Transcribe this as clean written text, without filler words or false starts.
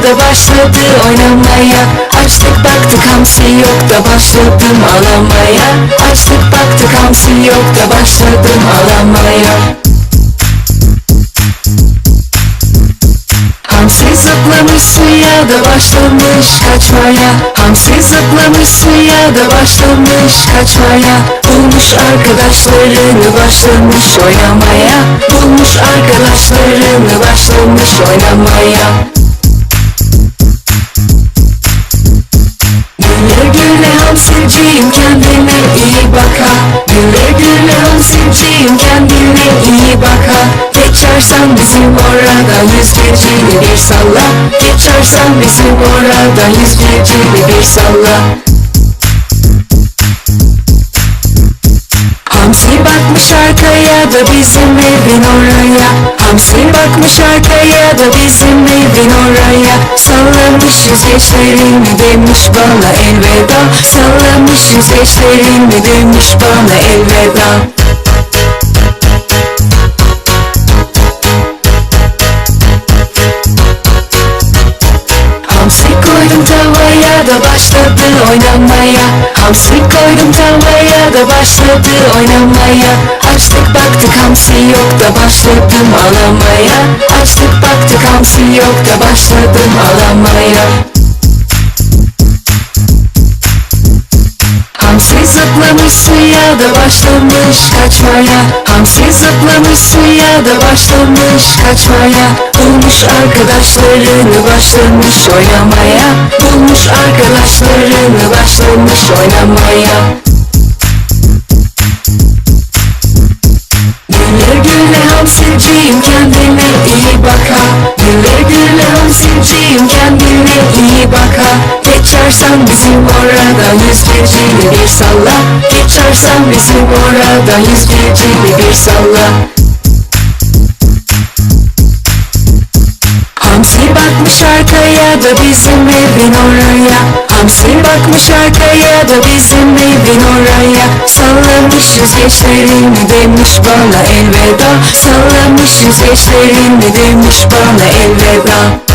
da başladı oynamaya. Açtık baktık hamsi yok da başladım ağlamaya. Açtık baktık hamsi yok da başladım ağlamaya. Hamsi zıplamış suya da başlamış kaçmaya. Hamsi zıplamış suya da başlamış kaçmaya. Bulmuş arkadaşlarını başlamış oynamaya. Bulmuş arkadaşlarını başlamış oynamaya. Güle güle hamsiciyim, kendine iyi bak ha. Güle güle hamsiciyim, kendine iyi bak ha. Geçersen bizim oradan 101'cini bir salla. Geçersen bizim oradan 101'cini bir salla. Hamsi bakmış arkaya da bizim evin oraya. Hamsi bakmış arkaya da bizim evin oraya. Sallamış yüzgeçlerini demiş bana elveda. Sallamış yüzgeçlerini demiş bana elveda. Hamsi koydum tavaya da başladı oynamaya. Hamsi koydum tavaya da başladı oynamaya. Açtık baktık hamsi yok da başladım ağlamaya. Açtık baktık hamsi yok da başladım ağlamaya. Hamsi zıplamış suya da başlamış kaçmaya. Hamsi zıplamış suya da başlamış kaçmaya. Bulmuş arkadaşlarını başlamış oynamaya. Bulmuş arkadaşlarını başlamış oynamaya. Güle güle hamsiciyim, kendine iyi bak ha. Güle güle hamsiciyim, kendine iyi bak ha. Geçersen bizim oradan 101'cini bir salla. Geçersen bizim oradan 101'cini bir salla. Hamsi bakmış arkaya da bizim evin oraya. Hamsi bakmış arkaya da bizim evin oraya. Sallamış yüzgeçlerini demiş bana elveda. Sallamış yüzgeçlerini demiş bana elveda.